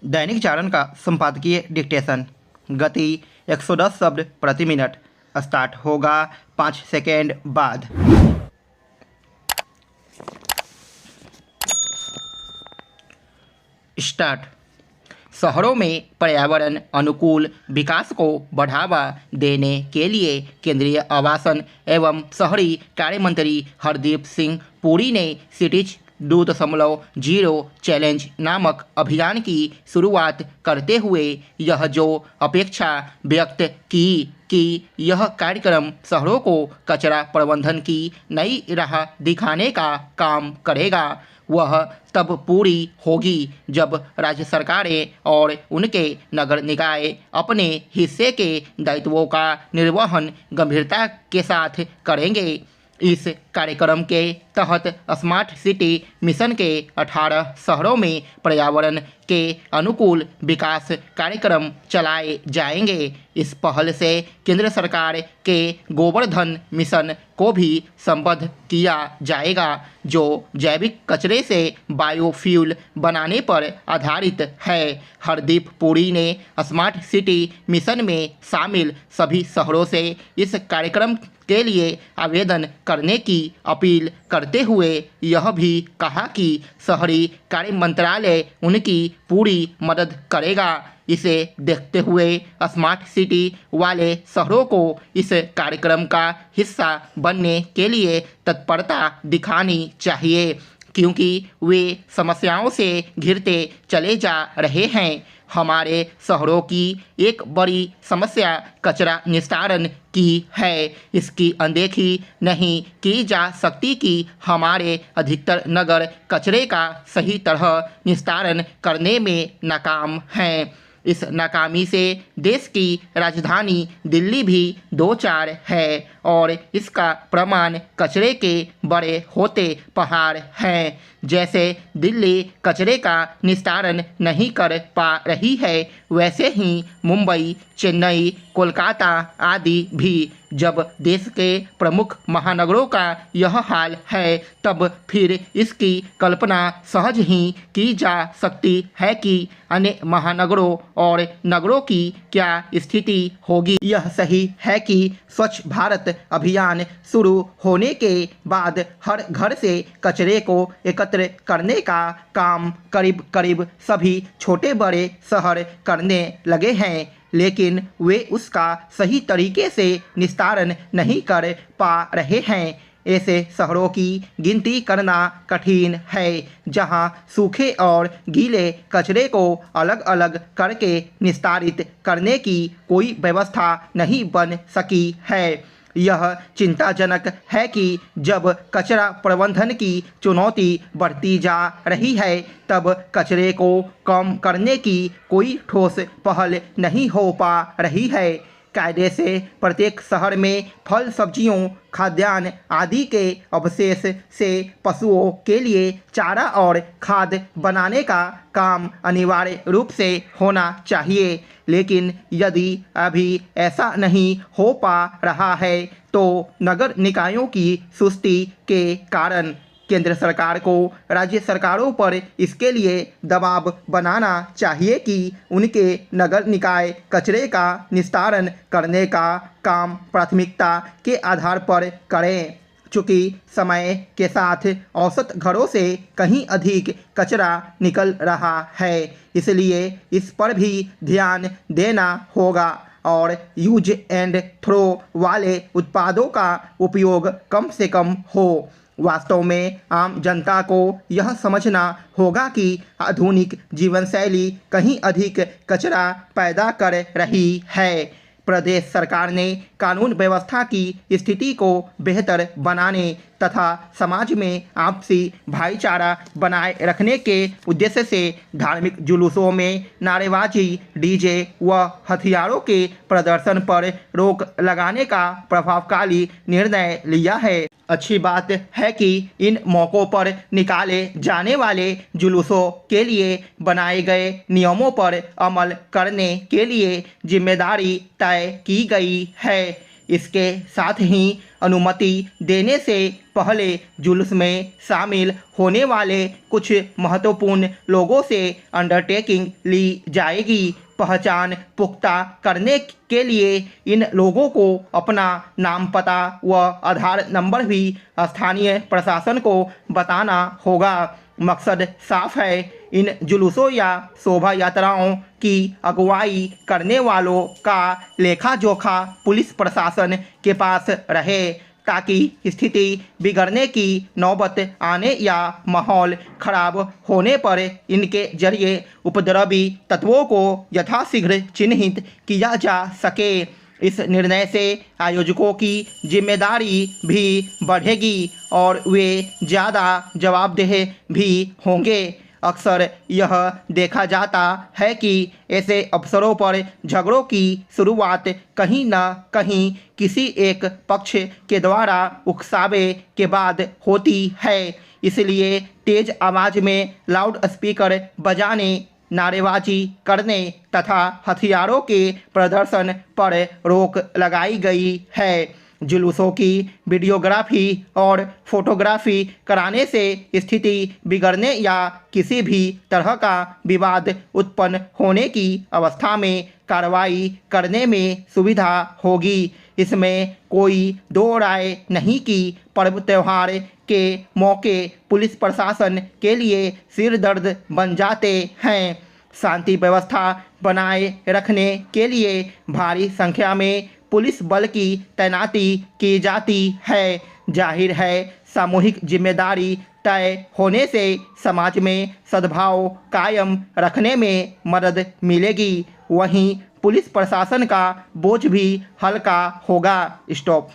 दैनिक जागरण का संपादकीय डिक्टेशन। गति 110 शब्द प्रति मिनट। स्टार्ट होगा 5 सेकेंड बाद। स्टार्ट। शहरों में पर्यावरण अनुकूल विकास को बढ़ावा देने के लिए केंद्रीय आवासन एवं शहरी कार्य मंत्री हरदीप सिंह पुरी ने सिटीज 2.0 चैलेंज नामक अभियान की शुरुआत करते हुए यह जो अपेक्षा व्यक्त की कि यह कार्यक्रम शहरों को कचरा प्रबंधन की नई राह दिखाने का काम करेगा, वह तब पूरी होगी जब राज्य सरकारें और उनके नगर निकाय अपने हिस्से के दायित्वों का निर्वहन गंभीरता के साथ करेंगे। इस कार्यक्रम के तहत स्मार्ट सिटी मिशन के 18 शहरों में पर्यावरण के अनुकूल विकास कार्यक्रम चलाए जाएंगे। इस पहल से केंद्र सरकार के गोवर्धन मिशन को भी संबद्ध किया जाएगा, जो जैविक कचरे से बायोफ्यूल बनाने पर आधारित है। हरदीप पुरी ने स्मार्ट सिटी मिशन में शामिल सभी शहरों से इस कार्यक्रम के लिए आवेदन करने की अपील करते हुए यह भी कहा कि शहरी कार्य मंत्रालय उनकी पूरी मदद करेगा। इसे देखते हुए स्मार्ट सिटी वाले शहरों को इस कार्यक्रम का हिस्सा बनने के लिए तत्परता दिखानी चाहिए, क्योंकि वे समस्याओं से घिरते चले जा रहे हैं। हमारे शहरों की एक बड़ी समस्या कचरा निस्तारण की है। इसकी अनदेखी नहीं की जा सकती कि हमारे अधिकतर नगर कचरे का सही तरह निस्तारण करने में नाकाम हैं। इस नाकामी से देश की राजधानी दिल्ली भी दो चार है और इसका प्रमाण कचरे के बड़े होते पहाड़ हैं। जैसे दिल्ली कचरे का निस्तारण नहीं कर पा रही है, वैसे ही मुंबई, चेन्नई, कोलकाता आदि भी। जब देश के प्रमुख महानगरों का यह हाल है, तब फिर इसकी कल्पना सहज ही की जा सकती है कि अन्य महानगरों और नगरों की क्या स्थिति होगी। यह सही है कि स्वच्छ भारत अभियान शुरू होने के बाद हर घर से कचरे को एकत्र करने का काम करीब करीब सभी छोटे बड़े शहर करने लगे हैं, लेकिन वे उसका सही तरीके से निस्तारण नहीं कर पा रहे हैं। ऐसे शहरों की गिनती करना कठिन है जहां सूखे और गीले कचरे को अलग अलग करके निस्तारित करने की कोई व्यवस्था नहीं बन सकी है। यह चिंताजनक है कि जब कचरा प्रबंधन की चुनौती बढ़ती जा रही है, तब कचरे को कम करने की कोई ठोस पहल नहीं हो पा रही है। कायदे से प्रत्येक शहर में फल, सब्जियों, खाद्यान्न आदि के अवशेष से पशुओं के लिए चारा और खाद बनाने का काम अनिवार्य रूप से होना चाहिए। लेकिन यदि अभी ऐसा नहीं हो पा रहा है, तो नगर निकायों की सुस्ती के कारण केंद्र सरकार को राज्य सरकारों पर इसके लिए दबाव बनाना चाहिए कि उनके नगर निकाय कचरे का निस्तारण करने का काम प्राथमिकता के आधार पर करें। चूँकि समय के साथ औसत घरों से कहीं अधिक कचरा निकल रहा है, इसलिए इस पर भी ध्यान देना होगा और यूज एंड थ्रो वाले उत्पादों का उपयोग कम से कम हो। वास्तव में आम जनता को यह समझना होगा कि आधुनिक जीवनशैली कहीं अधिक कचरा पैदा कर रही है। प्रदेश सरकार ने कानून व्यवस्था की स्थिति को बेहतर बनाने तथा समाज में आपसी भाईचारा बनाए रखने के उद्देश्य से धार्मिक जुलूसों में नारेबाजी, डीजे व हथियारों के प्रदर्शन पर रोक लगाने का प्रभावशाली निर्णय लिया है। अच्छी बात है कि इन मौक़ों पर निकाले जाने वाले जुलूसों के लिए बनाए गए नियमों पर अमल करने के लिए जिम्मेदारी तय की गई है। इसके साथ ही अनुमति देने से पहले जुलूस में शामिल होने वाले कुछ महत्वपूर्ण लोगों से अंडरटेकिंग ली जाएगी। पहचान पुख्ता करने के लिए इन लोगों को अपना नाम, पता व आधार नंबर भी स्थानीय प्रशासन को बताना होगा। मकसद साफ है, इन जुलूसों या शोभा यात्राओं की अगुवाई करने वालों का लेखा जोखा पुलिस प्रशासन के पास रहे, ताकि स्थिति बिगड़ने की नौबत आने या माहौल खराब होने पर इनके जरिए उपद्रवी तत्वों को यथाशीघ्र चिन्हित किया जा सके। इस निर्णय से आयोजकों की जिम्मेदारी भी बढ़ेगी और वे ज़्यादा जवाबदेह भी होंगे। अक्सर यह देखा जाता है कि ऐसे अवसरों पर झगड़ों की शुरुआत कहीं न कहीं किसी एक पक्ष के द्वारा उकसावे के बाद होती है। इसलिए तेज आवाज़ में लाउड स्पीकर बजाने, नारेबाजी करने तथा हथियारों के प्रदर्शन पर रोक लगाई गई है। जुलूसों की वीडियोग्राफी और फोटोग्राफी कराने से स्थिति बिगड़ने या किसी भी तरह का विवाद उत्पन्न होने की अवस्था में कार्रवाई करने में सुविधा होगी। इसमें कोई दो राय नहीं कि पर्व त्यौहार के मौके पुलिस प्रशासन के लिए सिरदर्द बन जाते हैं। शांति व्यवस्था बनाए रखने के लिए भारी संख्या में पुलिस बल की तैनाती की जाती है। जाहिर है, सामूहिक जिम्मेदारी तय होने से समाज में सद्भाव कायम रखने में मदद मिलेगी। वहीं पुलिस प्रशासन का बोझ भी हल्का होगा। स्टॉप।